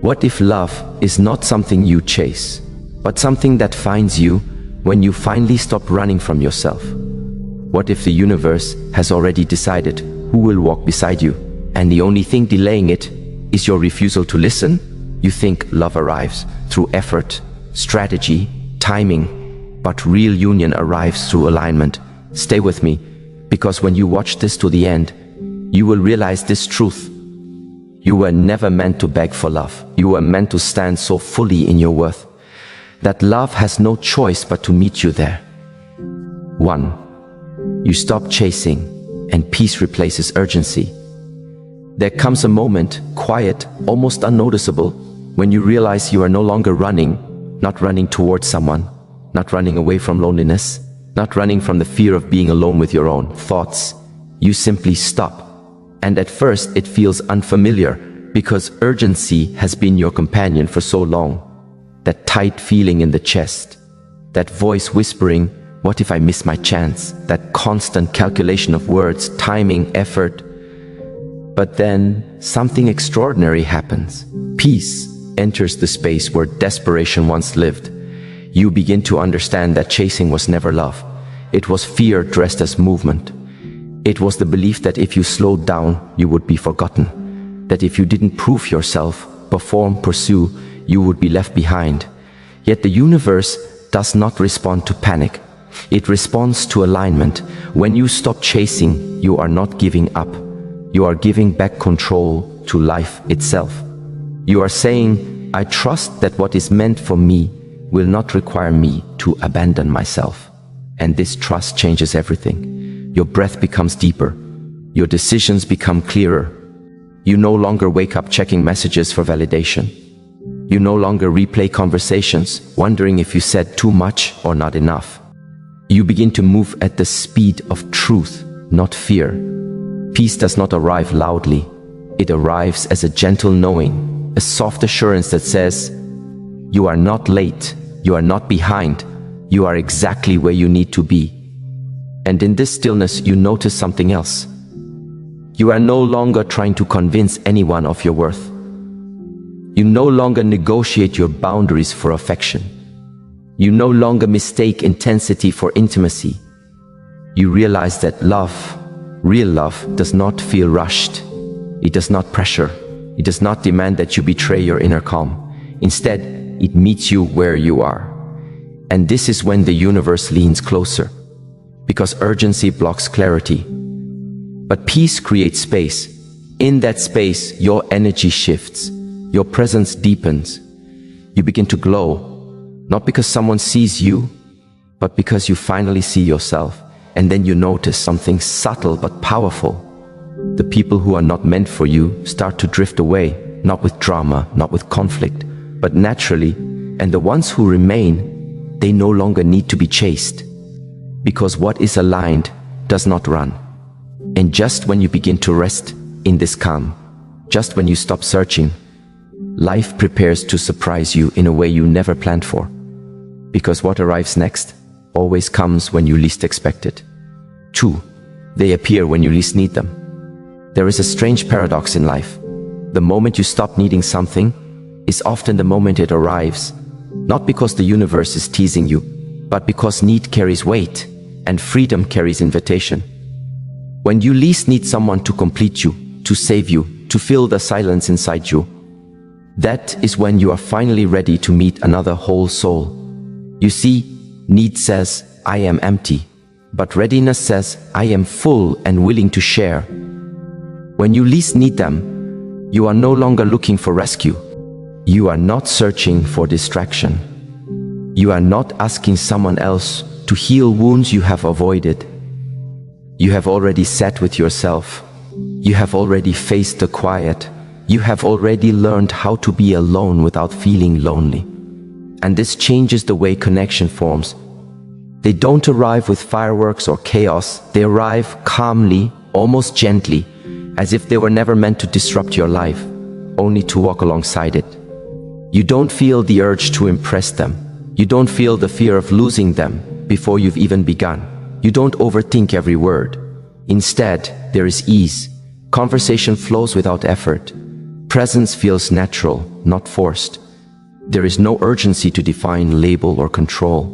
What if love is not something you chase, but something that finds you when you finally stop running from yourself? What if the universe has already decided who will walk beside you, and the only thing delaying it is your refusal to listen? You think love arrives through effort, strategy, timing, but real union arrives through alignment. Stay with me, because when you watch this to the end, you will realize this truth. You were never meant to beg for love. You were meant to stand so fully in your worth that love has no choice but to meet you there. 1. You stop chasing, and peace replaces urgency. There comes a moment, quiet, almost unnoticeable, when you realize you are no longer running, not running towards someone, not running away from loneliness, not running from the fear of being alone with your own thoughts. You simply stop. And at first it feels unfamiliar, because urgency has been your companion for so long. That tight feeling in the chest, that voice whispering, "What if I miss my chance?" That constant calculation of words, timing, effort. But then something extraordinary happens. Peace enters the space where desperation once lived. You begin to understand that chasing was never love. It was fear dressed as movement. It was the belief that if you slowed down, you would be forgotten. That if you didn't prove yourself, perform, pursue, you would be left behind. Yet the universe does not respond to panic. It responds to alignment. When you stop chasing, you are not giving up. You are giving back control to life itself. You are saying, "I trust that what is meant for me will not require me to abandon myself." And this trust changes everything. Your breath becomes deeper. Your decisions become clearer. You no longer wake up checking messages for validation. You no longer replay conversations, wondering if you said too much or not enough. You begin to move at the speed of truth, not fear. Peace does not arrive loudly. It arrives as a gentle knowing, a soft assurance that says, "You are not late, you are not behind, you are exactly where you need to be." And in this stillness, you notice something else. You are no longer trying to convince anyone of your worth. You no longer negotiate your boundaries for affection. You no longer mistake intensity for intimacy. You realize that love, real love, does not feel rushed. It does not pressure. It does not demand that you betray your inner calm. Instead, it meets you where you are. And this is when the universe leans closer. Because urgency blocks clarity. But peace creates space. In that space, your energy shifts. Your presence deepens. You begin to glow, not because someone sees you, but because you finally see yourself. And then you notice something subtle but powerful. The people who are not meant for you start to drift away, not with drama, not with conflict, but naturally. And the ones who remain, they no longer need to be chased. Because what is aligned does not run. And just when you begin to rest in this calm, just when you stop searching, life prepares to surprise you in a way you never planned for. Because what arrives next always comes when you least expect it. 2. They appear when you least need them. There is a strange paradox in life. The moment you stop needing something is often the moment it arrives, not because the universe is teasing you, but because need carries weight and freedom carries invitation. When you least need someone to complete you, to save you, to fill the silence inside you, that is when you are finally ready to meet another whole soul. You see, need says, "I am empty," but readiness says, "I am full and willing to share." When you least need them, you are no longer looking for rescue. You are not searching for distraction. You are not asking someone else to heal wounds you have avoided. You have already sat with yourself. You have already faced the quiet. You have already learned how to be alone without feeling lonely. And this changes the way connection forms. They don't arrive with fireworks or chaos. They arrive calmly, almost gently, as if they were never meant to disrupt your life, only to walk alongside it. You don't feel the urge to impress them. You don't feel the fear of losing them before you've even begun. You don't overthink every word. Instead, there is ease. Conversation flows without effort. Presence feels natural, not forced. There is no urgency to define, label, or control.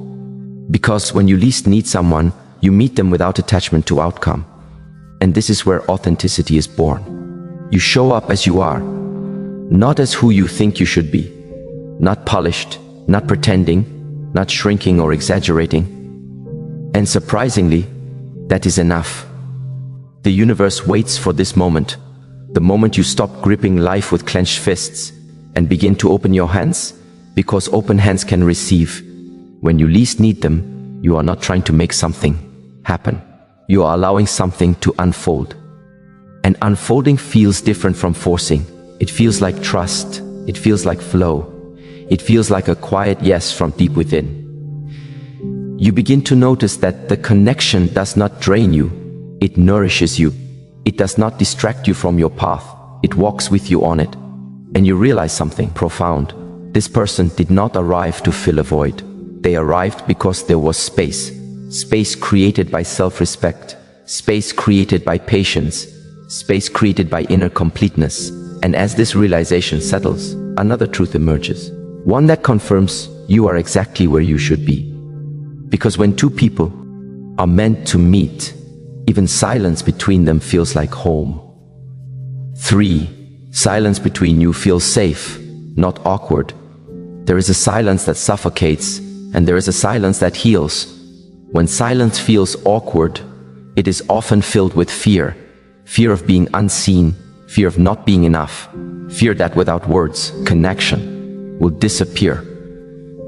Because when you least need someone, you meet them without attachment to outcome. And this is where authenticity is born. You show up as you are, not as who you think you should be. Not polished, not pretending, not shrinking or exaggerating. And surprisingly, that is enough. The universe waits for this moment, the moment you stop gripping life with clenched fists and begin to open your hands, because open hands can receive. When you least need them, you are not trying to make something happen. You are allowing something to unfold. And unfolding feels different from forcing. It feels like trust. It feels like flow. It feels like a quiet yes from deep within. You begin to notice that the connection does not drain you. It nourishes you. It does not distract you from your path. It walks with you on it. And you realize something profound. This person did not arrive to fill a void. They arrived because there was space. Space created by self-respect. Space created by patience. Space created by inner completeness. And as this realization settles, another truth emerges. One that confirms you are exactly where you should be. Because when two people are meant to meet, even silence between them feels like home. 3. Silence between you feels safe, not awkward. There is a silence that suffocates, and there is a silence that heals. When silence feels awkward, it is often filled with fear. Fear of being unseen, fear of not being enough, fear that without words, connection will disappear.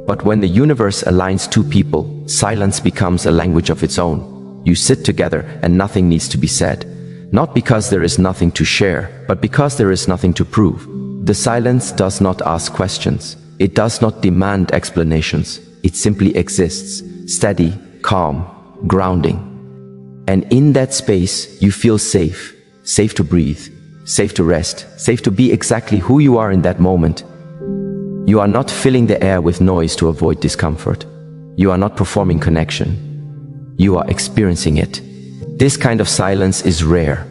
But when the universe aligns two people, silence becomes a language of its own. You sit together and nothing needs to be said. Not because there is nothing to share, but because there is nothing to prove. The silence does not ask questions. It does not demand explanations. It simply exists, steady, calm, grounding. And in that space, you feel safe. Safe to breathe, safe to rest, safe to be exactly who you are in that moment. You are not filling the air with noise to avoid discomfort. You are not performing connection. You are experiencing it. This kind of silence is rare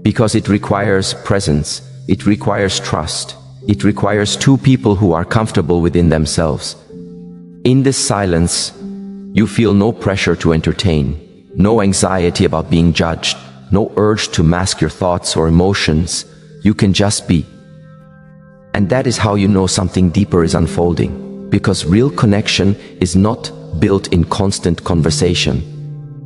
because it requires presence. It requires trust. It requires two people who are comfortable within themselves. In this silence, you feel no pressure to entertain, no anxiety about being judged, no urge to mask your thoughts or emotions. You can just be. And that is how you know something deeper is unfolding, because real connection is not built in constant conversation.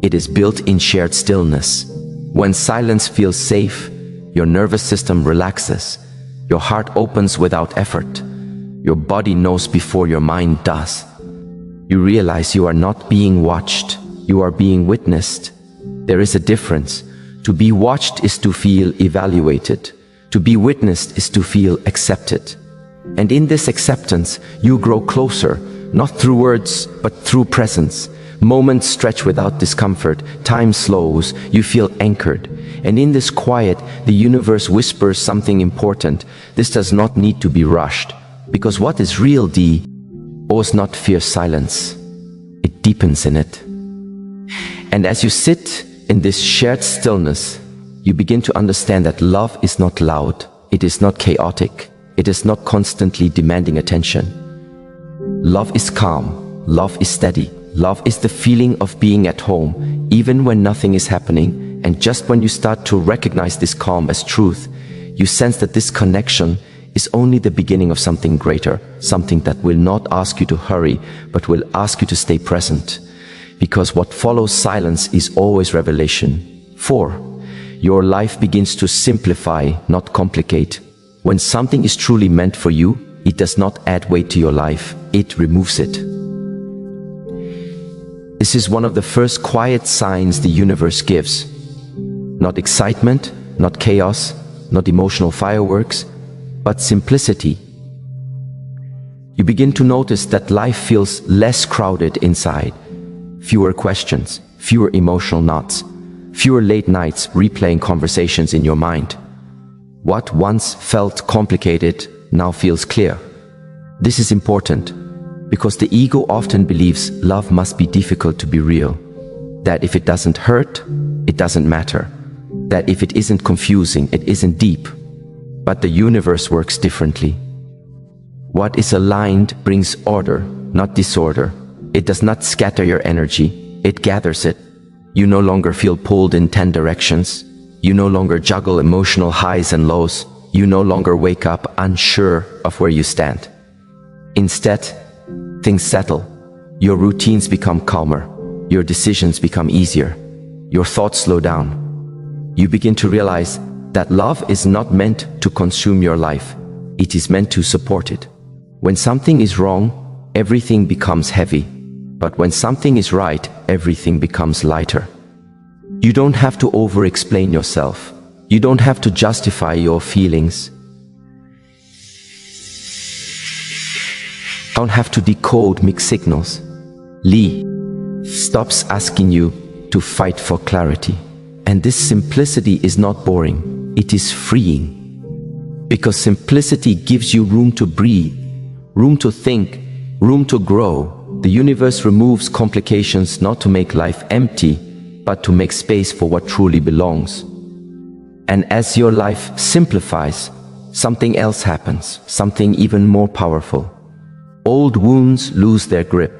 It is built in shared stillness. When silence feels safe, your nervous system relaxes. Your heart opens without effort. Your body knows before your mind does. You realize you are not being watched. You are being witnessed. There is a difference. To be watched is to feel evaluated. To be witnessed is to feel accepted. And in this acceptance, you grow closer, not through words, but through presence. Moments stretch without discomfort. Time slows. You feel anchored. And in this quiet, the universe whispers something important. This does not need to be rushed. Because what is real, does not fear silence. It deepens in it. And as you sit in this shared stillness, you begin to understand that love is not loud. It is not chaotic. It is not constantly demanding attention. Love is calm. Love is steady. Love is the feeling of being at home, even when nothing is happening. And just when you start to recognize this calm as truth, you sense that this connection is only the beginning of something greater, something that will not ask you to hurry, but will ask you to stay present. Because what follows silence is always revelation. 4. Your life begins to simplify, not complicate. When something is truly meant for you, it does not add weight to your life, it removes it. This is one of the first quiet signs the universe gives. Not excitement, not chaos, not emotional fireworks, but simplicity. You begin to notice that life feels less crowded inside. Fewer questions, fewer emotional knots, fewer late nights replaying conversations in your mind. What once felt complicated now feels clear. This is important because the ego often believes love must be difficult to be real. That if it doesn't hurt, it doesn't matter. That if it isn't confusing, it isn't deep. But the universe works differently. What is aligned brings order, not disorder. It does not scatter your energy, it gathers it. You no longer feel pulled in 10 directions. You no longer juggle emotional highs and lows. You no longer wake up unsure of where you stand. Instead, things settle. Your routines become calmer. Your decisions become easier. Your thoughts slow down. You begin to realize that love is not meant to consume your life. It is meant to support it. When something is wrong, everything becomes heavy. But when something is right, everything becomes lighter. You don't have to over-explain yourself. You don't have to justify your feelings. You don't have to decode mixed signals. Li stops asking you to fight for clarity. And this simplicity is not boring. It is freeing. Because simplicity gives you room to breathe, room to think, room to grow. The universe removes complications not to make life empty, but to make space for what truly belongs. And as your life simplifies, something else happens, something even more powerful. Old wounds lose their grip.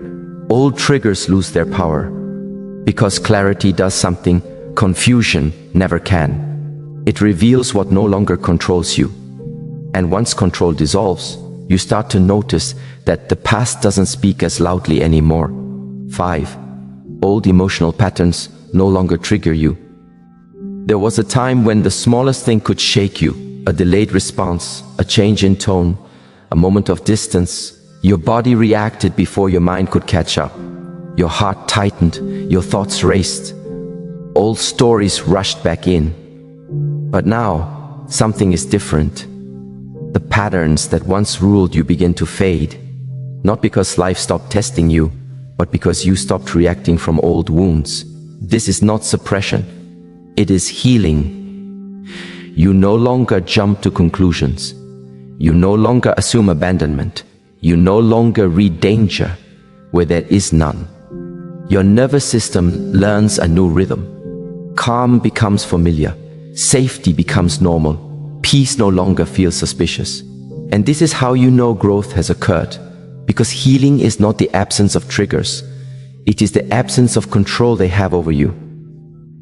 Old triggers lose their power. Because clarity does something confusion never can. It reveals what no longer controls you. And once control dissolves, you start to notice that the past doesn't speak as loudly anymore. 5. Old emotional patterns no longer trigger you. There was a time when the smallest thing could shake you, a delayed response, a change in tone, a moment of distance. Your body reacted before your mind could catch up. Your heart tightened, your thoughts raced. Old stories rushed back in. But now, something is different. The patterns that once ruled you begin to fade. Not because life stopped testing you, but because you stopped reacting from old wounds. This is not suppression. It is healing. You no longer jump to conclusions. You no longer assume abandonment. You no longer read danger where there is none. Your nervous system learns a new rhythm. Calm becomes familiar. Safety becomes normal. Peace no longer feels suspicious. And this is how you know growth has occurred. Because healing is not the absence of triggers. It is the absence of control they have over you.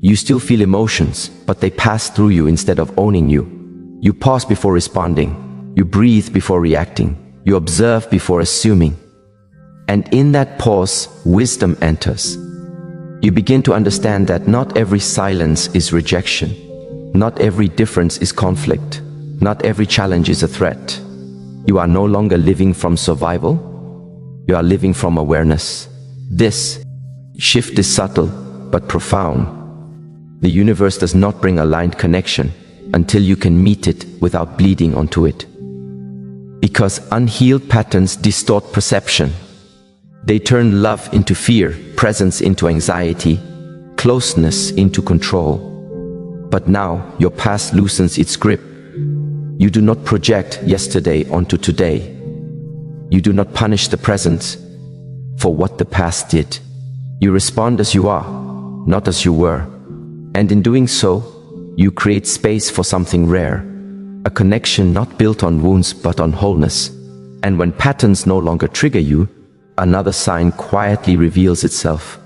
You still feel emotions, but they pass through you instead of owning you. You pause before responding. You breathe before reacting. You observe before assuming. And in that pause, wisdom enters. You begin to understand that not every silence is rejection. Not every difference is conflict. Not every challenge is a threat. You are no longer living from survival. You are living from awareness. This shift is subtle but profound. The universe does not bring aligned connection until you can meet it without bleeding onto it. Because unhealed patterns distort perception. They turn love into fear, presence into anxiety, closeness into control. But now your past loosens its grip. You do not project yesterday onto today. You do not punish the present for what the past did. You respond as you are, not as you were. And in doing so, you create space for something rare. A connection not built on wounds but on wholeness. And when patterns no longer trigger you, another sign quietly reveals itself.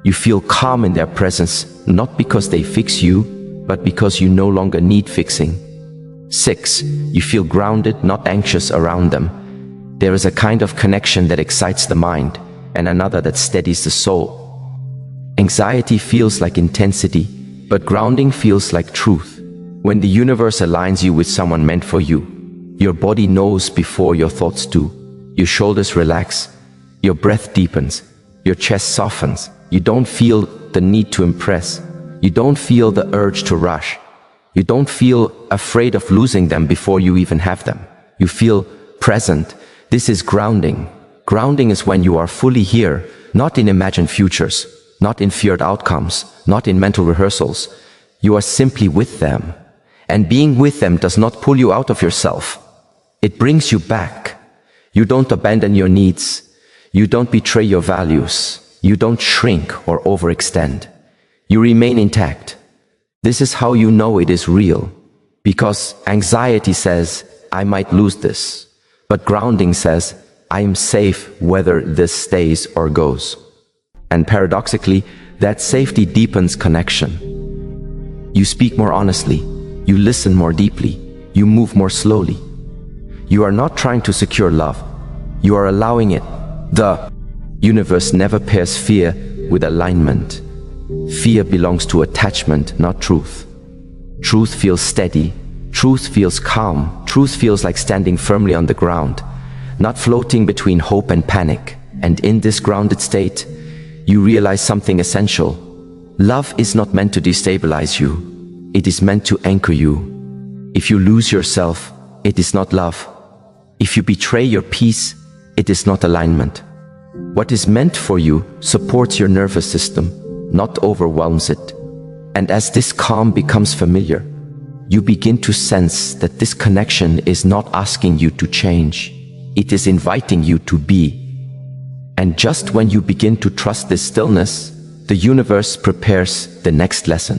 You feel calm in their presence, not because they fix you, but because you no longer need fixing. 6. You feel grounded, not anxious around them. There is a kind of connection that excites the mind, and another that steadies the soul. Anxiety feels like intensity, but grounding feels like truth. When the universe aligns you with someone meant for you, your body knows before your thoughts do. Your shoulders relax, your breath deepens, your chest softens. You don't feel the need to impress. You don't feel the urge to rush. You don't feel afraid of losing them before you even have them. You feel present. This is grounding. Grounding is when you are fully here, not in imagined futures, not in feared outcomes, not in mental rehearsals. You are simply with them. And being with them does not pull you out of yourself. It brings you back. You don't abandon your needs. You don't betray your values. You don't shrink or overextend. You remain intact. This is how you know it is real. Because anxiety says, I might lose this. But grounding says, I am safe whether this stays or goes. And paradoxically, that safety deepens connection. You speak more honestly, you listen more deeply, you move more slowly. You are not trying to secure love, you are allowing it. The universe never pairs fear with alignment. Fear belongs to attachment, not truth. Truth feels steady, truth feels calm, truth feels like standing firmly on the ground, not floating between hope and panic. And in this grounded state, you realize something essential. Love is not meant to destabilize you, it is meant to anchor you. If you lose yourself, it is not love. If you betray your peace, it is not alignment. What is meant for you supports your nervous system, not overwhelms it. And as this calm becomes familiar, you begin to sense that this connection is not asking you to change, it is inviting you to be. And just when you begin to trust this stillness, the universe prepares the next lesson.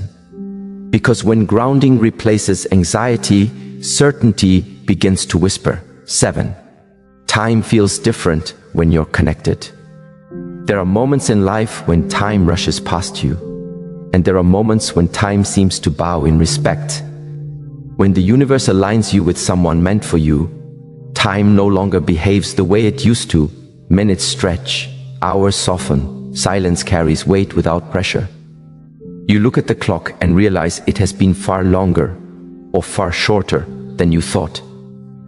Because when grounding replaces anxiety, certainty begins to whisper. 7. Time feels different when you're connected. There are moments in life when time rushes past you, and there are moments when time seems to bow in respect. When the universe aligns you with someone meant for you, time no longer behaves the way it used to. Minutes stretch, hours soften, silence carries weight without pressure. You look at the clock and realize it has been far longer or far shorter than you thought.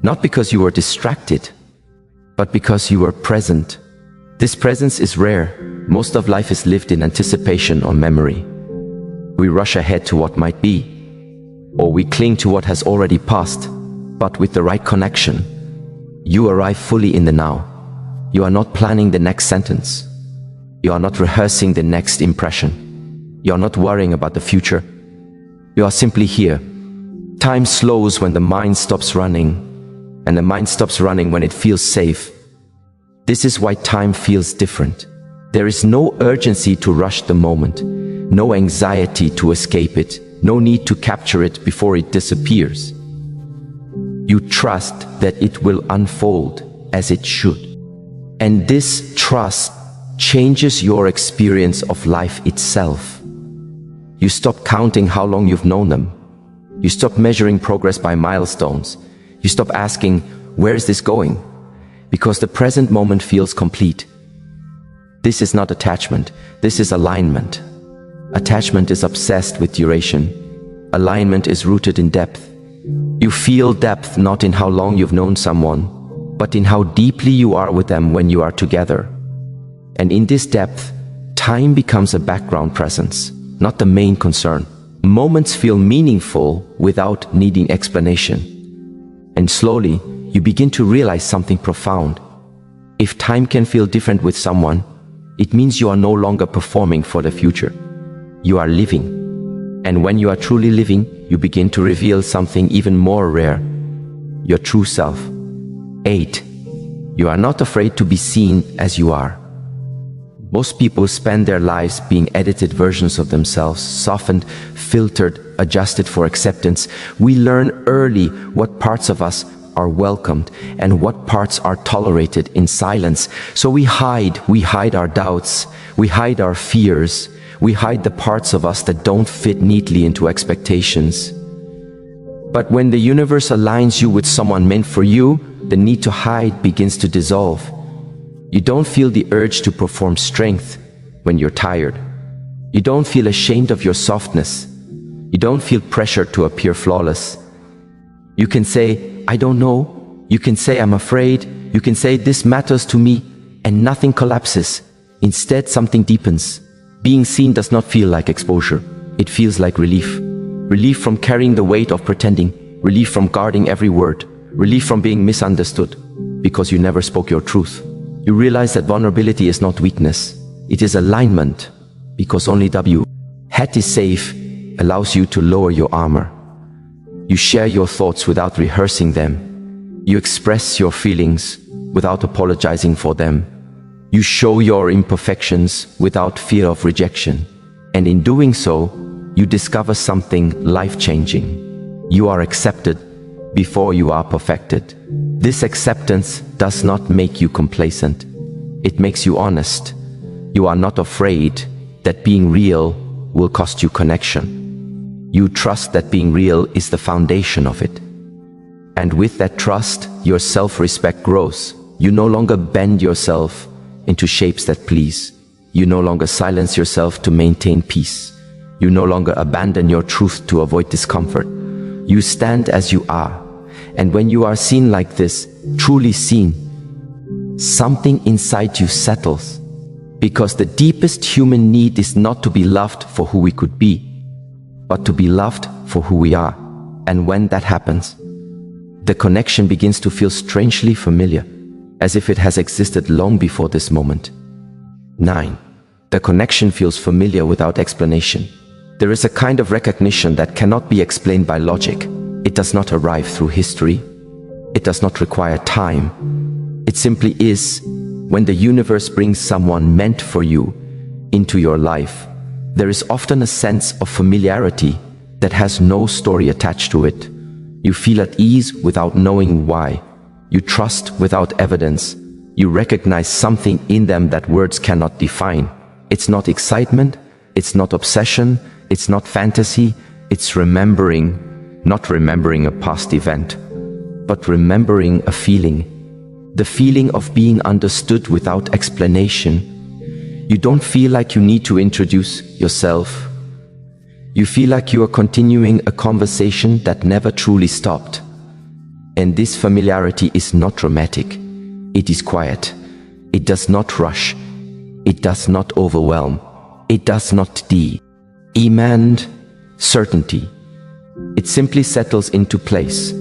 Not because you were distracted, but because you were present. This presence is rare. Most of life is lived in anticipation or memory. We rush ahead to what might be, or we cling to what has already passed. But with the right connection, you arrive fully in the now. You are not planning the next sentence. You are not rehearsing the next impression. You are not worrying about the future. You are simply here. Time slows when the mind stops running, and the mind stops running when it feels safe. This is why time feels different. There is no urgency to rush the moment, no anxiety to escape it, no need to capture it before it disappears. You trust that it will unfold as it should. And this trust changes your experience of life itself. You stop counting how long you've known them. You stop measuring progress by milestones. You stop asking, where is this going? Because the present moment feels complete. This is not attachment, this is alignment. Attachment is obsessed with duration. Alignment is rooted in depth. You feel depth not in how long you've known someone, but in how deeply you are with them when you are together. And in this depth, time becomes a background presence, not the main concern. Moments feel meaningful without needing explanation. And slowly, you begin to realize something profound. If time can feel different with someone, it means you are no longer performing for the future. You are living. And when you are truly living, you begin to reveal something even more rare, your true self. 8. You are not afraid to be seen as you are. Most people spend their lives being edited versions of themselves, softened, filtered, adjusted for acceptance. We learn early what parts of us are welcomed and what parts are tolerated in silence. So we hide our doubts, we hide our fears, we hide the parts of us that don't fit neatly into expectations. But when the universe aligns you with someone meant for you, the need to hide begins to dissolve. You don't feel the urge to perform strength when you're tired. You don't feel ashamed of your softness. You don't feel pressure to appear flawless. You can say, I don't know. You can say, I'm afraid. You can say, this matters to me, and nothing collapses. Instead, something deepens. Being seen does not feel like exposure. It feels like relief. Relief from carrying the weight of pretending. Relief from guarding every word. Relief from being misunderstood because you never spoke your truth. You realize that vulnerability is not weakness. It is alignment, because only head is safe allows you to lower your armor. You share your thoughts without rehearsing them. You express your feelings without apologizing for them. You show your imperfections without fear of rejection. And in doing so, you discover something life-changing. You are accepted before you are perfected. This acceptance does not make you complacent. It makes you honest. You are not afraid that being real will cost you connection. You trust that being real is the foundation of it. And with that trust, your self-respect grows. You no longer bend yourself into shapes that please. You no longer silence yourself to maintain peace. You no longer abandon your truth to avoid discomfort. You stand as you are. And when you are seen like this, truly seen, something inside you settles. Because the deepest human need is not to be loved for who we could be, but to be loved for who we are. And when that happens, the connection begins to feel strangely familiar, as if it has existed long before this moment. 9. The connection feels familiar without explanation. There is a kind of recognition that cannot be explained by logic. It does not arrive through history. It does not require time. It simply is. When the universe brings someone meant for you into your life, there is often a sense of familiarity that has no story attached to it. You feel at ease without knowing why. You trust without evidence. You recognize something in them that words cannot define. It's not excitement, it's not obsession, it's not fantasy, it's remembering, not remembering a past event, but remembering a feeling. The feeling of being understood without explanation. You don't feel like you need to introduce yourself. You feel like you are continuing a conversation that never truly stopped. And this familiarity is not dramatic. It is quiet. It does not rush. It does not overwhelm. It does not demand certainty. It simply settles into place.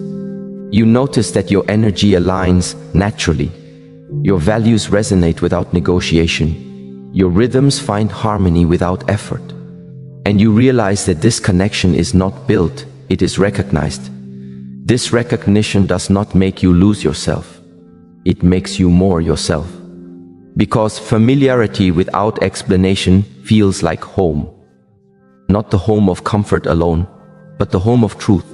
You notice that your energy aligns naturally. Your values resonate without negotiation. Your rhythms find harmony without effort. And you realize that this connection is not built, it is recognized. This recognition does not make you lose yourself. It makes you more yourself. Because familiarity without explanation feels like home. Not the home of comfort alone, but the home of truth.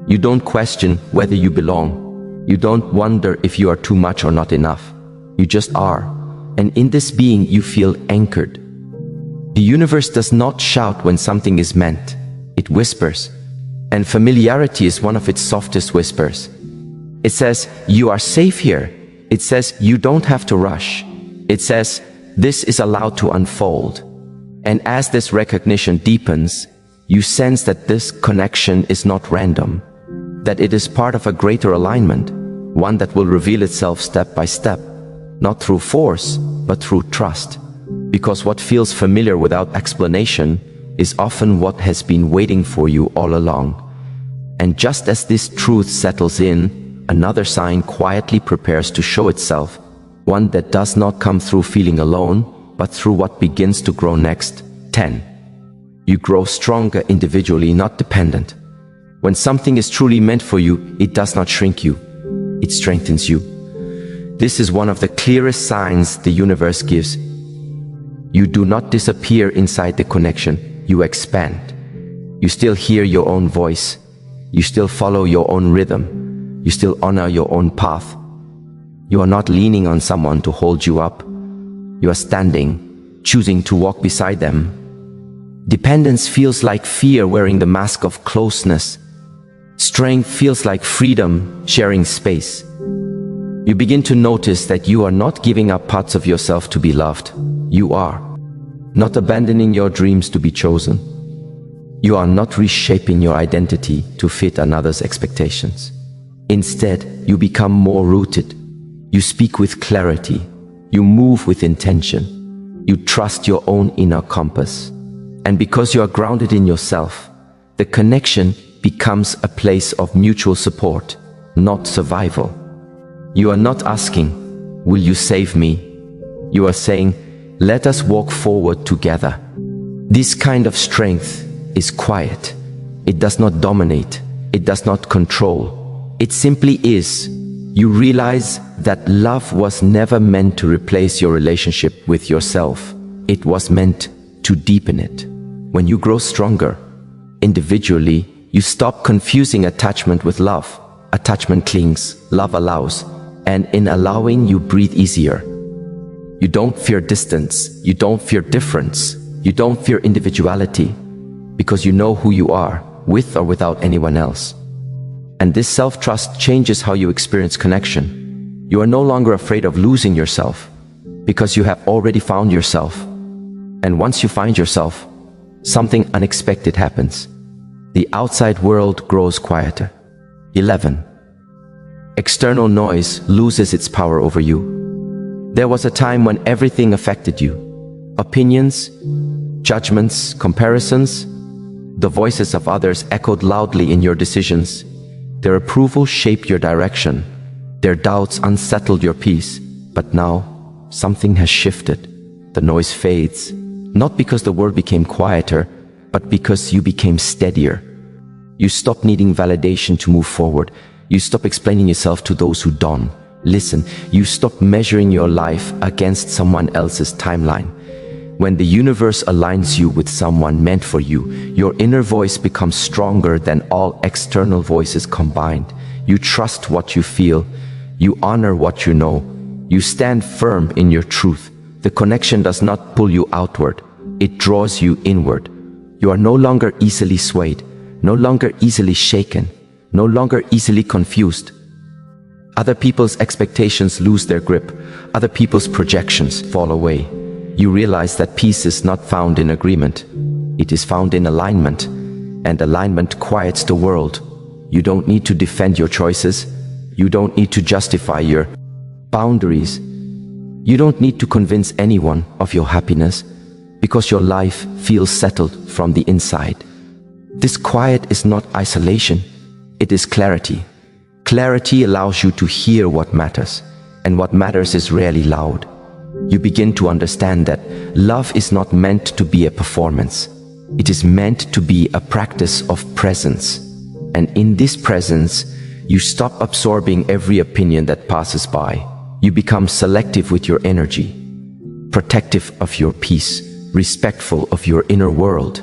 You don't question whether you belong. You don't wonder if you are too much or not enough. You just are. And in this being, you feel anchored. The universe does not shout when something is meant. It whispers. And familiarity is one of its softest whispers. It says, you are safe here. It says, you don't have to rush. It says, this is allowed to unfold. And as this recognition deepens, you sense that this connection is not random. That it is part of a greater alignment, one that will reveal itself step by step, not through force, but through trust. Because what feels familiar without explanation is often what has been waiting for you all along. And just as this truth settles in, another sign quietly prepares to show itself, one that does not come through feeling alone, but through what begins to grow next. 10. You grow stronger individually, not dependent. When something is truly meant for you, it does not shrink you. It strengthens you. This is one of the clearest signs the universe gives. You do not disappear inside the connection. You expand. You still hear your own voice. You still follow your own rhythm. You still honor your own path. You are not leaning on someone to hold you up. You are standing, choosing to walk beside them. Dependence feels like fear wearing the mask of closeness. Strength feels like freedom, sharing space. You begin to notice that you are not giving up parts of yourself to be loved. You are not abandoning your dreams to be chosen. You are not reshaping your identity to fit another's expectations. Instead, you become more rooted. You speak with clarity. You move with intention. You trust your own inner compass. And because you are grounded in yourself, the connection becomes a place of mutual support, not survival. You are not asking, will you save me? You are saying, let us walk forward together. This kind of strength is quiet. It does not dominate. It does not control. It simply is. You realize that love was never meant to replace your relationship with yourself. It was meant to deepen it. When you grow stronger, individually, You stop confusing attachment with love. Attachment clings, love allows, and in allowing you breathe easier. You don't fear distance, you don't fear difference, you don't fear individuality, because you know who you are, with or without anyone else. And this self-trust changes how you experience connection. You are no longer afraid of losing yourself, because you have already found yourself. And once you find yourself, something unexpected happens. The outside world grows quieter. 11. External noise loses its power over you. There was a time when everything affected you. Opinions, judgments, comparisons. The voices of others echoed loudly in your decisions. Their approval shaped your direction. Their doubts unsettled your peace. But now, something has shifted. The noise fades, not because the world became quieter, but because you became steadier. You stop needing validation to move forward. You stop explaining yourself to those who don't listen. You stop measuring your life against someone else's timeline. When the universe aligns you with someone meant for you, your inner voice becomes stronger than all external voices combined. You trust what you feel. You honor what you know. You stand firm in your truth. The connection does not pull you outward. It draws you inward. You are no longer easily swayed, no longer easily shaken, no longer easily confused. Other people's expectations lose their grip. Other people's projections fall away. You realize that peace is not found in agreement. It is found in alignment, and alignment quiets the world. You don't need to defend your choices. You don't need to justify your boundaries. You don't need to convince anyone of your happiness, because your life feels settled from the inside. This quiet is not isolation, it is clarity. Clarity allows you to hear what matters, and what matters is rarely loud. You begin to understand that love is not meant to be a performance. It is meant to be a practice of presence. And in this presence, you stop absorbing every opinion that passes by. You become selective with your energy, protective of your peace, respectful of your inner world.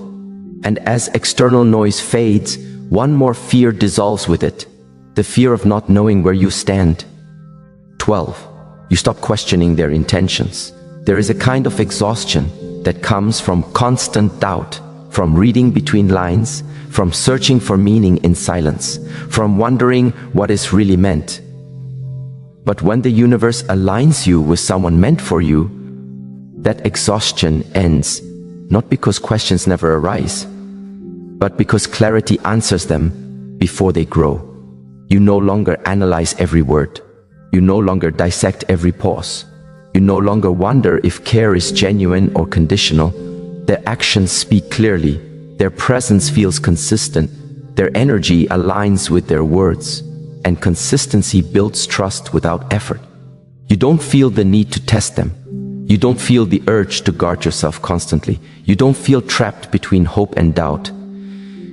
And as external noise fades, one more fear dissolves with it, the fear of not knowing where you stand. 12. You stop questioning their intentions. There is a kind of exhaustion that comes from constant doubt, from reading between lines, from searching for meaning in silence, from wondering what is really meant. But when the universe aligns you with someone meant for you, that exhaustion ends, not because questions never arise, but because clarity answers them before they grow. You no longer analyze every word. You no longer dissect every pause. You no longer wonder if care is genuine or conditional. Their actions speak clearly. Their presence feels consistent. Their energy aligns with their words. And consistency builds trust without effort. You don't feel the need to test them. You don't feel the urge to guard yourself constantly. You don't feel trapped between hope and doubt.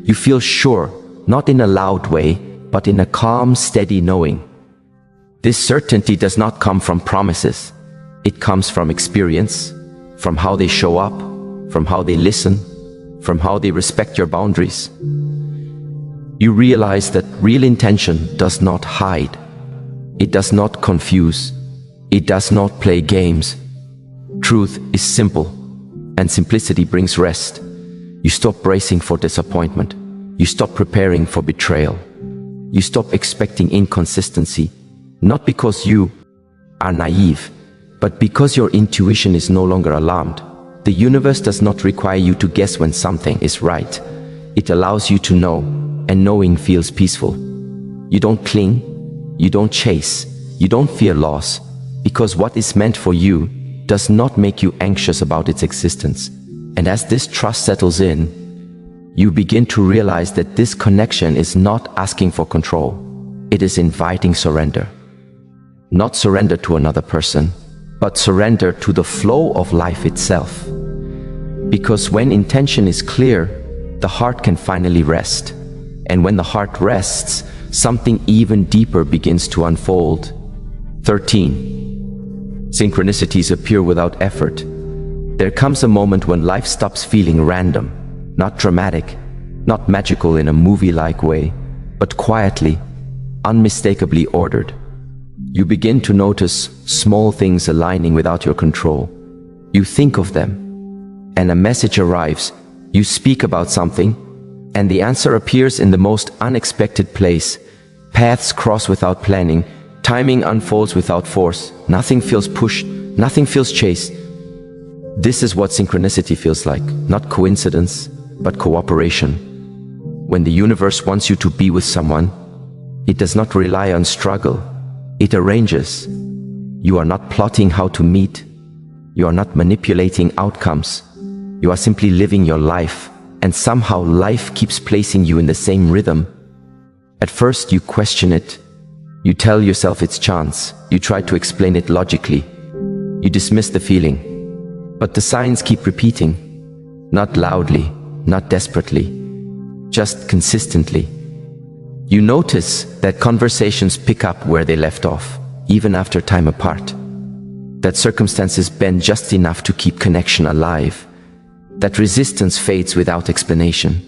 You feel sure, not in a loud way, but in a calm, steady knowing. This certainty does not come from promises. It comes from experience, from how they show up, from how they listen, from how they respect your boundaries. You realize that real intention does not hide. It does not confuse. It does not play games. Truth is simple, and simplicity brings rest. You stop bracing for disappointment. You stop preparing for betrayal. You stop expecting inconsistency, not because you are naive, but because your intuition is no longer alarmed. The universe does not require you to guess when something is right. It allows you to know, and knowing feels peaceful. You don't cling, you don't chase, you don't fear loss, because what is meant for you does not make you anxious about its existence. And as this trust settles in, you begin to realize that this connection is not asking for control. It is inviting surrender. Not surrender to another person, but surrender to the flow of life itself. Because when intention is clear, the heart can finally rest. And when the heart rests, something even deeper begins to unfold. 13. Synchronicities appear without effort. There comes a moment when life stops feeling random, not dramatic, Not magical in a movie-like way, but quietly, unmistakably ordered. You begin to notice small things aligning without your control. You think of them, and a message arrives. You speak about something, and the answer appears in the most unexpected place. Paths cross without planning, timing unfolds without force. Nothing feels pushed, nothing feels chased. This is what synchronicity feels like, not coincidence, but cooperation. When the universe wants you to be with someone, it does not rely on struggle. It arranges. You are not plotting how to meet. You are not manipulating outcomes. You are simply living your life, and somehow life keeps placing you in the same rhythm. At first you question it. You tell yourself it's chance. You try to explain it logically. You dismiss the feeling. But the signs keep repeating. Not loudly, not desperately, just consistently. You notice that conversations pick up where they left off, even after time apart. That circumstances bend just enough to keep connection alive. That resistance fades without explanation.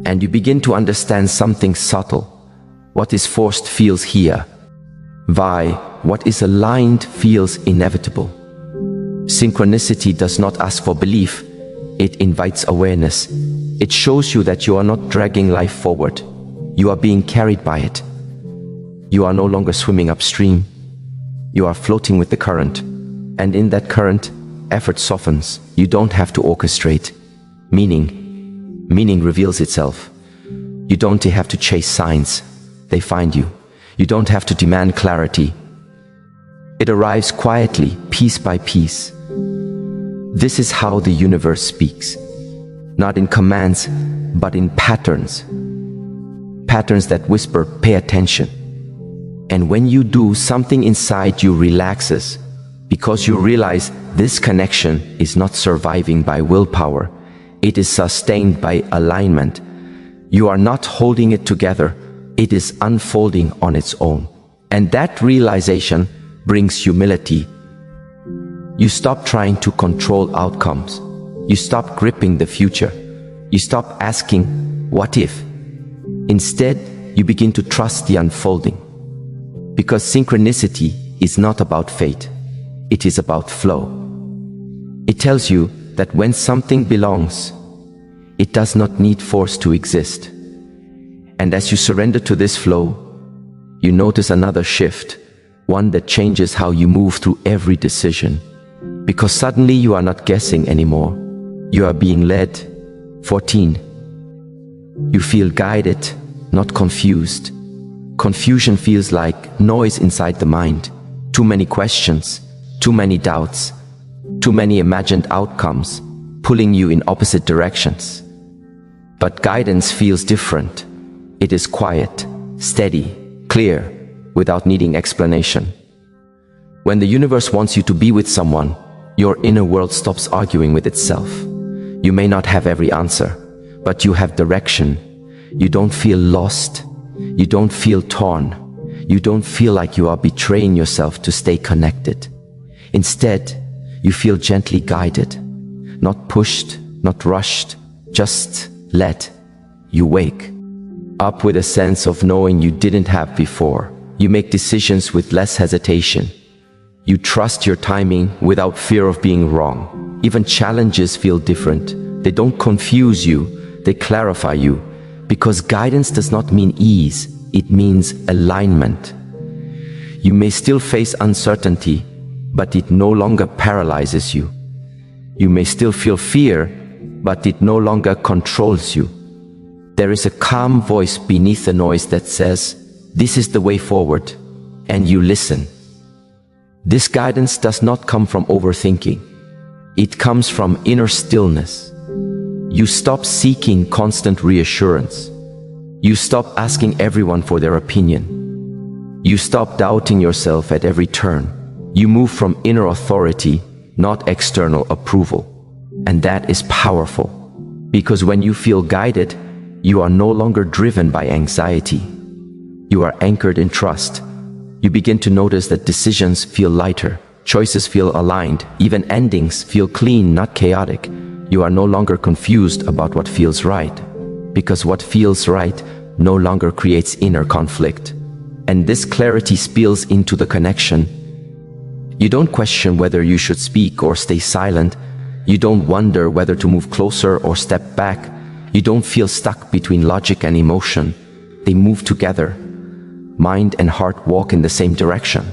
And you begin to understand something subtle. What is forced feels here. Why, what is aligned feels inevitable. Synchronicity does not ask for belief. It invites awareness. It shows you that you are not dragging life forward. You are being carried by it. You are no longer swimming upstream. You are floating with the current. And in that current, effort softens. You don't have to orchestrate. Meaning reveals itself. You don't have to chase signs. They find you. You don't have to demand clarity. It arrives quietly, piece by piece. This is how the universe speaks. Not in commands, but in patterns. Patterns that whisper, pay attention. And when you do, something inside you relaxes, because you realize this connection is not surviving by willpower. It is sustained by alignment. You are not holding it together. It is unfolding on its own. And that realization brings humility. You stop trying to control outcomes. You stop gripping the future. You stop asking, what if? Instead, you begin to trust the unfolding. Because synchronicity is not about fate. It is about flow. It tells you that when something belongs, it does not need force to exist. And as you surrender to this flow, you notice another shift, one that changes how you move through every decision. Because suddenly you are not guessing anymore. You are being led. 14. You feel guided, not confused. Confusion feels like noise inside the mind. Too many questions, too many doubts, too many imagined outcomes, pulling you in opposite directions. But guidance feels different. It is quiet, steady, clear, without needing explanation. When the universe wants you to be with someone, your inner world stops arguing with itself. You may not have every answer, but you have direction. You don't feel lost. You don't feel torn. You don't feel like you are betraying yourself to stay connected. Instead, you feel gently guided, not pushed, not rushed, just led. You wake up with a sense of knowing you didn't have before. You make decisions with less hesitation. You trust your timing without fear of being wrong. Even challenges feel different. They don't confuse you, they clarify you. Because guidance does not mean ease, it means alignment. You may still face uncertainty, but it no longer paralyzes you. You may still feel fear, but it no longer controls you. There is a calm voice beneath the noise that says, this is the way forward, and you listen. This guidance does not come from overthinking. It comes from inner stillness. You stop seeking constant reassurance. You stop asking everyone for their opinion. You stop doubting yourself at every turn. You move from inner authority, not external approval. And that is powerful. Because when you feel guided, you are no longer driven by anxiety. You are anchored in trust. You begin to notice that decisions feel lighter, choices feel aligned, even endings feel clean, not chaotic. You are no longer confused about what feels right. because what feels right no longer creates inner conflict. And this clarity spills into the connection. You don't question whether you should speak or stay silent. You don't wonder whether to move closer or step back. You don't feel stuck between logic and emotion. They move together. Mind and heart walk in the same direction.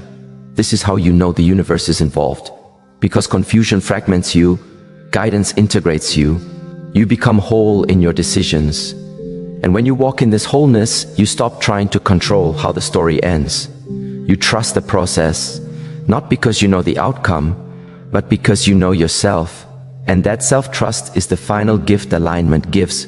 This is how you know the universe is involved. Because confusion fragments you, guidance integrates you. You become whole in your decisions. And when you walk in this wholeness, you stop trying to control how the story ends. You trust the process, not because you know the outcome, but because you know yourself. And that self-trust is the final gift alignment gives.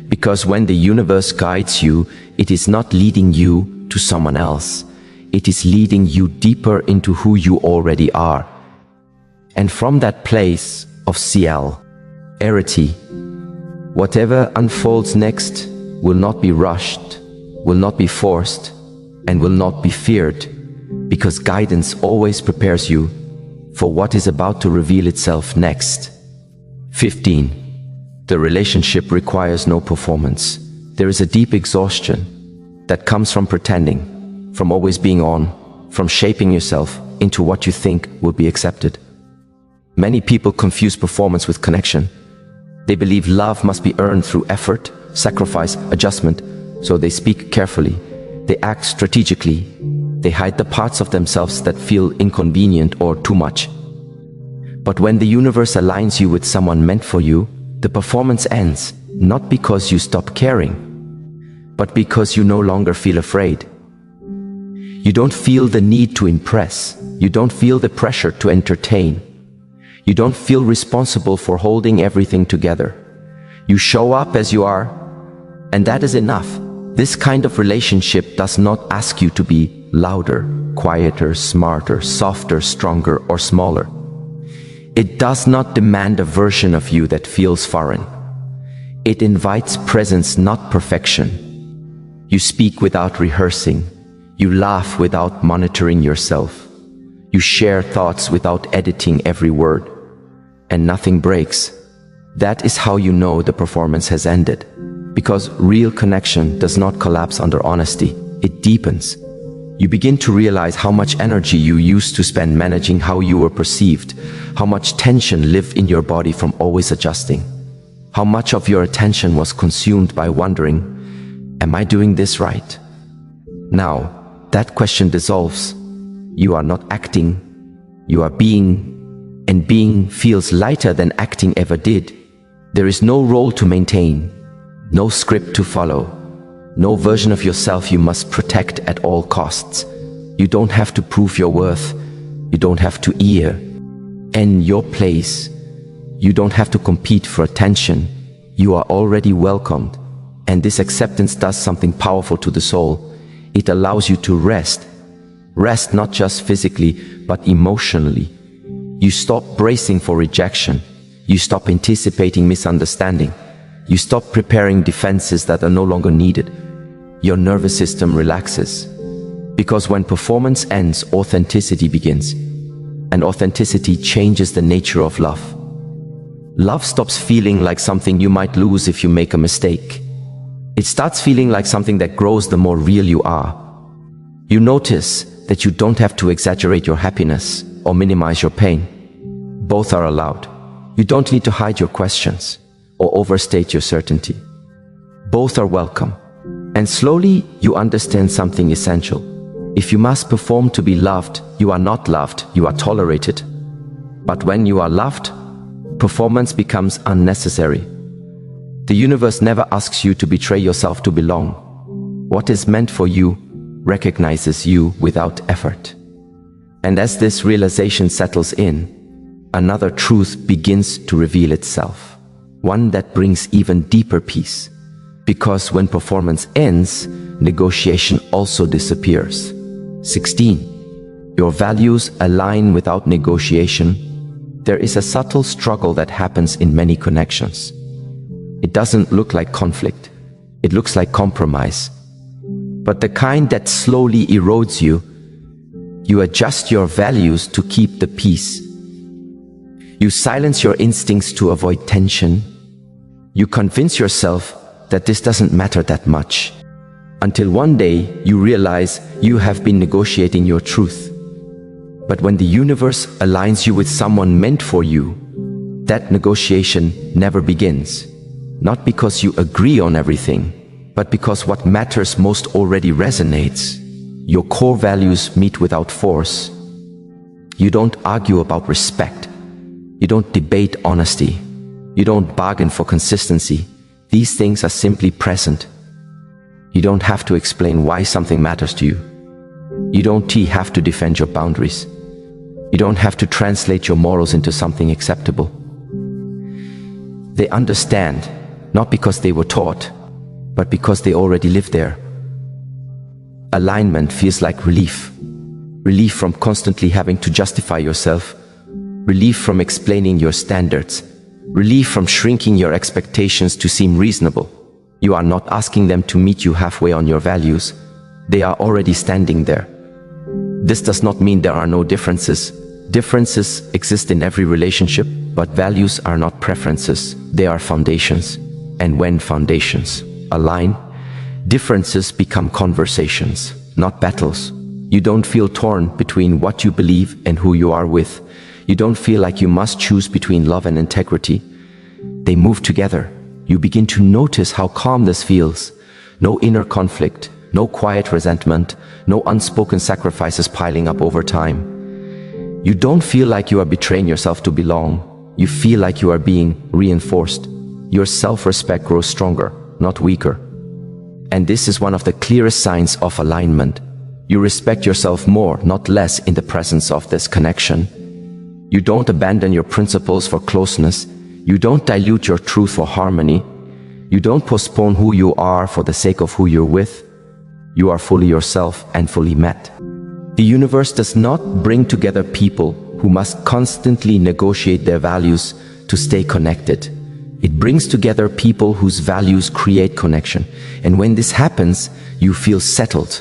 Because when the universe guides you, it is not leading you to someone else. It is leading you deeper into who you already are. And from that place of clarity, whatever unfolds next will not be rushed, will not be forced, and will not be feared, because guidance always prepares you for what is about to reveal itself next. 15. The relationship requires no performance. There is a deep exhaustion that comes from pretending, from always being on, from shaping yourself into what you think will be accepted. Many people confuse performance with connection. They believe love must be earned through effort, sacrifice, adjustment, so they speak carefully. They act strategically. They hide the parts of themselves that feel inconvenient or too much. But when the universe aligns you with someone meant for you, the performance ends, not because you stop caring, but because you no longer feel afraid. You don't feel the need to impress. You don't feel the pressure to entertain. You don't feel responsible for holding everything together. You show up as you are, and that is enough. This kind of relationship does not ask you to be louder, quieter, smarter, softer, stronger, or smaller. It does not demand a version of you that feels foreign. It invites presence, not perfection. You speak without rehearsing. You laugh without monitoring yourself. You share thoughts without editing every word. And nothing breaks. That is how you know the performance has ended. Because real connection does not collapse under honesty. It deepens. You begin to realize how much energy you used to spend managing how you were perceived, how much tension lived in your body from always adjusting, how much of your attention was consumed by wondering, am I doing this right? Now, that question dissolves. You are not acting, you are being, and being feels lighter than acting ever did. There is no role to maintain, no script to follow. No version of yourself you must protect at all costs. You don't have to prove your worth. You don't have to earn your place. You don't have to compete for attention. You are already welcomed. And this acceptance does something powerful to the soul. It allows you to rest. Rest not just physically, but emotionally. You stop bracing for rejection. You stop anticipating misunderstanding. You stop preparing defenses that are no longer needed. Your nervous system relaxes. Because when performance ends, authenticity begins. And authenticity changes the nature of love. Love stops feeling like something you might lose if you make a mistake. It starts feeling like something that grows the more real you are. You notice that you don't have to exaggerate your happiness or minimize your pain. Both are allowed. You don't need to hide your questions or overstate your certainty. Both are welcome. And slowly you understand something essential. If you must perform to be loved, you are not loved, you are tolerated. But when you are loved, performance becomes unnecessary. The universe never asks you to betray yourself to belong. What is meant for you recognizes you without effort. And as this realization settles in, another truth begins to reveal itself. One that brings even deeper peace. Because when performance ends, negotiation also disappears. 16. Your values align without negotiation. There is a subtle struggle that happens in many connections. It doesn't look like conflict. It looks like compromise. But the kind that slowly erodes you. You adjust your values to keep the peace. You silence your instincts to avoid tension. You convince yourself that this doesn't matter that much. Until one day you realize you have been negotiating your truth. But when the universe aligns you with someone meant for you, that negotiation never begins. Not because you agree on everything, but because what matters most already resonates. Your core values meet without force. You don't argue about respect. You don't debate honesty. You don't bargain for consistency. These things are simply present. You don't have to explain why something matters to you. You don't have to defend your boundaries. You don't have to translate your morals into something acceptable. They understand, not because they were taught, but because they already live there. Alignment feels like relief. Relief from constantly having to justify yourself. Relief from explaining your standards. Relief from shrinking your expectations to seem reasonable. You are not asking them to meet you halfway on your values. They are already standing there. This does not mean there are no differences. Differences exist in every relationship, but values are not preferences. They are foundations. And when foundations align, differences become conversations, not battles. You don't feel torn between what you believe and who you are with. You don't feel like you must choose between love and integrity. They move together. You begin to notice how calm this feels. No inner conflict, no quiet resentment, no unspoken sacrifices piling up over time. You don't feel like you are betraying yourself to belong. You feel like you are being reinforced. Your self-respect grows stronger, not weaker. And this is one of the clearest signs of alignment. You respect yourself more, not less, in the presence of this connection. You don't abandon your principles for closeness. You don't dilute your truth for harmony. You don't postpone who you are for the sake of who you're with. You are fully yourself and fully met. The universe does not bring together people who must constantly negotiate their values to stay connected. It brings together people whose values create connection. And when this happens, you feel settled.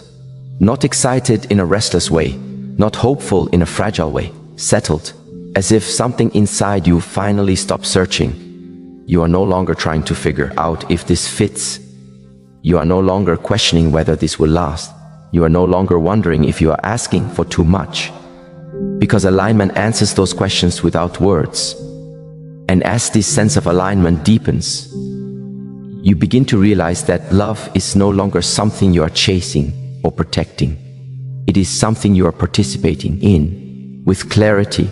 Not excited in a restless way, not hopeful in a fragile way. Settled. As if something inside you finally stopped searching. You are no longer trying to figure out if this fits. You are no longer questioning whether this will last. You are no longer wondering if you are asking for too much. Because alignment answers those questions without words. And as this sense of alignment deepens, you begin to realize that love is no longer something you are chasing or protecting. It is something you are participating in, with clarity,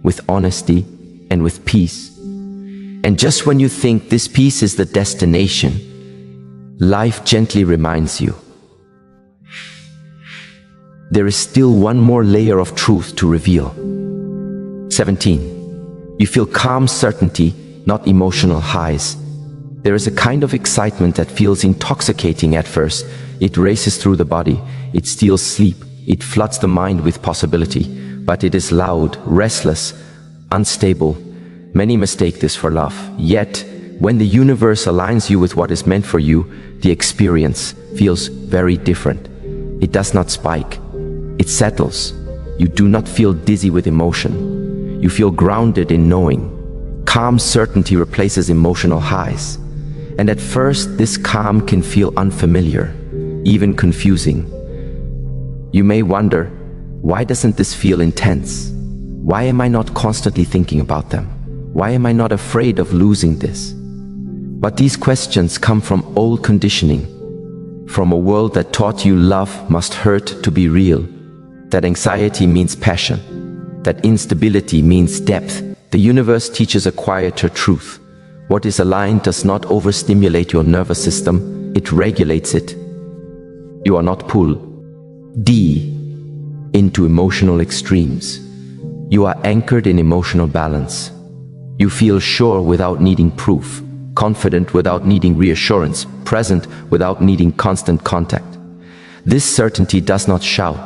with honesty, and with peace. And just when you think this peace is the destination, life gently reminds you, there is still one more layer of truth to reveal. 17. You feel calm certainty, not emotional highs. There is a kind of excitement that feels intoxicating at first. It races through the body, it steals sleep, it floods the mind with possibility. But it is loud, restless, unstable. Many mistake this for love. Yet, when the universe aligns you with what is meant for you, the experience feels very different. It does not spike. It settles. You do not feel dizzy with emotion. You feel grounded in knowing. Calm certainty replaces emotional highs. And at first, this calm can feel unfamiliar, even confusing. You may wonder, why doesn't this feel intense? Why am I not constantly thinking about them? Why am I not afraid of losing this? But these questions come from old conditioning, from a world that taught you love must hurt to be real, that anxiety means passion, that instability means depth. The universe teaches a quieter truth. What is aligned does not overstimulate your nervous system, it regulates it. You are not pulled into emotional extremes. You are anchored in emotional balance. You feel sure without needing proof, confident without needing reassurance, present without needing constant contact. This certainty does not shout,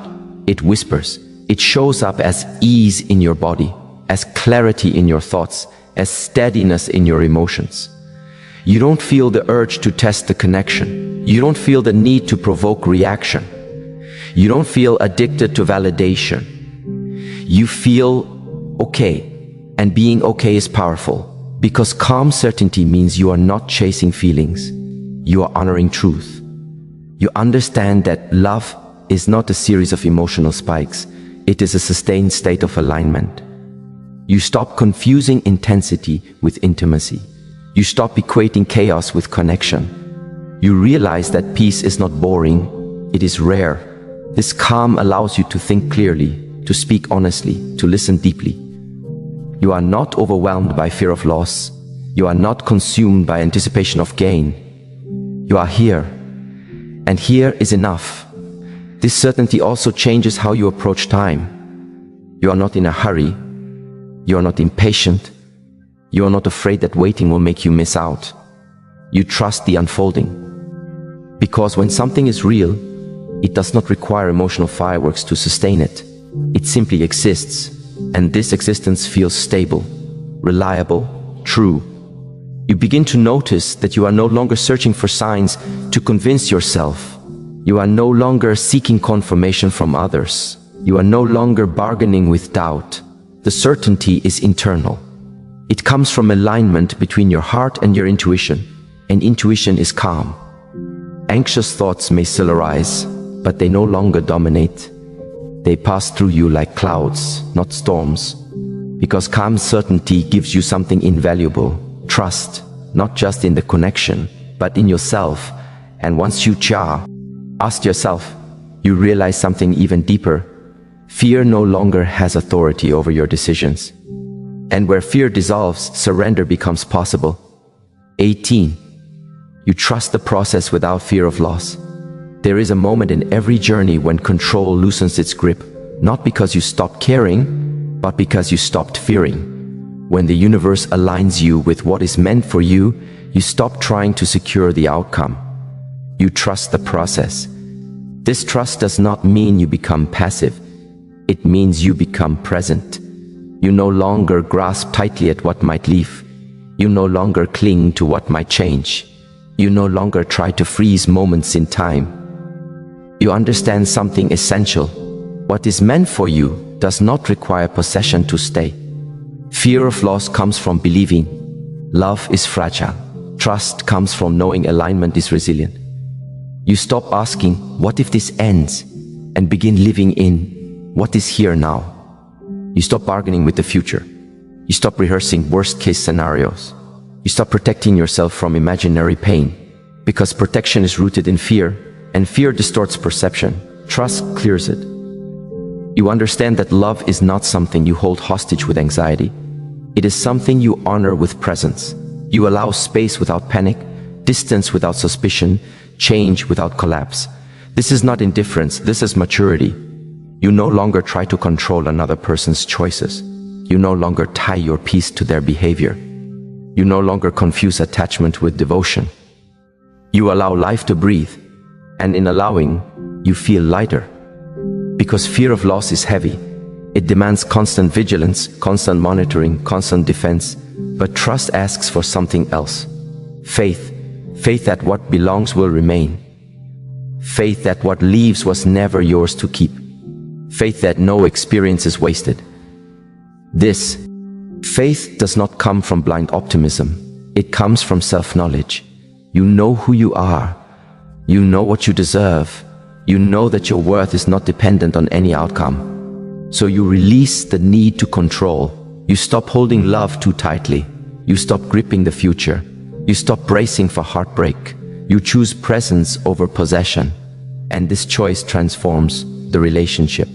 it whispers. It shows up as ease in your body, as clarity in your thoughts, as steadiness in your emotions. You don't feel the urge to test the connection. You don't feel the need to provoke reaction. You don't feel addicted to validation. You feel okay, and being okay is powerful, because calm certainty means you are not chasing feelings. you are honoring truth. You understand that love is not a series of emotional spikes. It is a sustained state of alignment. You stop confusing intensity with intimacy. You stop equating chaos with connection. You realize that peace is not boring, it is rare. This calm allows you to think clearly, to speak honestly, to listen deeply. You are not overwhelmed by fear of loss. You are not consumed by anticipation of gain. You are here, and here is enough. This certainty also changes how you approach time. You are not in a hurry. You are not impatient. You are not afraid that waiting will make you miss out. You trust the unfolding. Because when something is real, it does not require emotional fireworks to sustain it. It simply exists, and this existence feels stable, reliable, true. You begin to notice that you are no longer searching for signs to convince yourself. You are no longer seeking confirmation from others. You are no longer bargaining with doubt. The certainty is internal. It comes from alignment between your heart and your intuition, and intuition is calm. Anxious thoughts may still arise, but they no longer dominate. They pass through you like clouds, not storms. Because calm certainty gives you something invaluable. Trust, not just in the connection, but in yourself. And once you ask yourself, you realize something even deeper. Fear no longer has authority over your decisions. And where fear dissolves, surrender becomes possible. 18. You trust the process without fear of loss. There is a moment in every journey when control loosens its grip, not because you stopped caring, but because you stopped fearing. When the universe aligns you with what is meant for you, you stop trying to secure the outcome. You trust the process. This trust does not mean you become passive. It means you become present. You no longer grasp tightly at what might leave. You no longer cling to what might change. You no longer try to freeze moments in time. You understand something essential. What is meant for you does not require possession to stay. Fear of loss comes from believing love is fragile. Trust comes from knowing alignment is resilient. You stop asking, what if this ends? And begin living in what is here now. You stop bargaining with the future. You stop rehearsing worst-case scenarios. You stop protecting yourself from imaginary pain. Because protection is rooted in fear, and fear distorts perception. Trust clears it. You understand that love is not something you hold hostage with anxiety. It is something you honor with presence. You allow space without panic, distance without suspicion, change without collapse. This is not indifference, this is maturity. You no longer try to control another person's choices. You no longer tie your peace to their behavior. You no longer confuse attachment with devotion. You allow life to breathe, and in allowing, you feel lighter. Because fear of loss is heavy. It demands constant vigilance, constant monitoring, constant defense. But trust asks for something else. Faith. Faith that what belongs will remain. Faith that what leaves was never yours to keep. Faith that no experience is wasted. This faith does not come from blind optimism. It comes from self-knowledge. You know who you are. You know what you deserve. You know that your worth is not dependent on any outcome. So you release the need to control. You stop holding love too tightly. You stop gripping the future. You stop bracing for heartbreak. You choose presence over possession. And this choice transforms the relationship.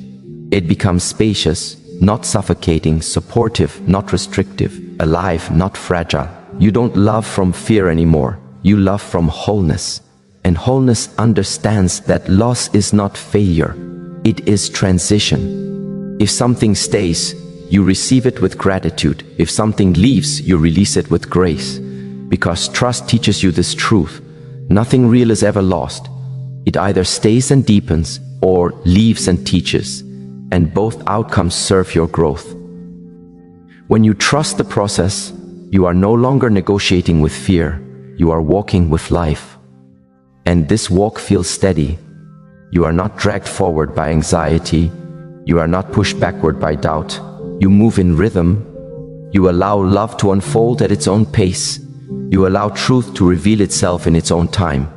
It becomes spacious, not suffocating, supportive, not restrictive, alive, not fragile. You don't love from fear anymore. You love from wholeness. And wholeness understands that loss is not failure. It is transition. If something stays, you receive it with gratitude. If something leaves, you release it with grace. Because trust teaches you this truth. Nothing real is ever lost. It either stays and deepens, or leaves and teaches. And both outcomes serve your growth. When you trust the process, you are no longer negotiating with fear. You are walking with life. And this walk feels steady. You are not dragged forward by anxiety. You are not pushed backward by doubt. You move in rhythm. You allow love to unfold at its own pace. You allow truth to reveal itself in its own time.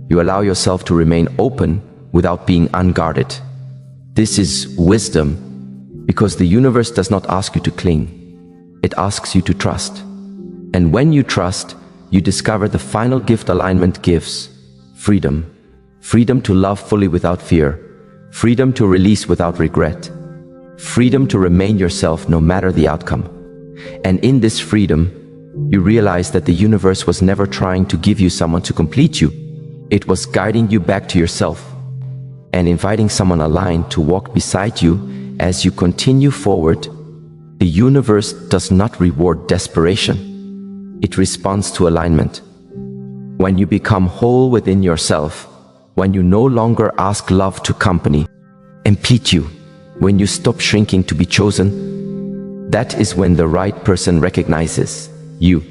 You allow yourself to remain open without being unguarded. This is wisdom, because the universe does not ask you to cling. It asks you to trust. And when you trust, you discover the final gift alignment gives: freedom. Freedom to love fully without fear. Freedom to release without regret. Freedom to remain yourself no matter the outcome. And in this freedom, you realize that the universe was never trying to give you someone to complete you. It was guiding you back to yourself and inviting someone aligned to walk beside you as you continue forward. The universe does not reward desperation. It responds to alignment. When you become whole within yourself, when you no longer ask love to accompany, impede you, when you stop shrinking to be chosen, that is when the right person recognizes you,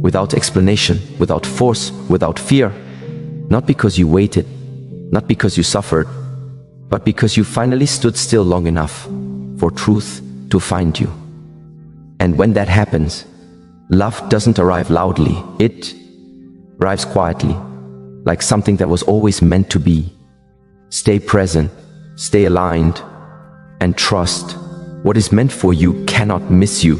without explanation, without force, without fear. Not because you waited, not because you suffered, but because you finally stood still long enough for truth to find you. And when that happens, love doesn't arrive loudly. It arrives quietly, like something that was always meant to be. Stay present, stay aligned, and trust what is meant for you cannot miss you.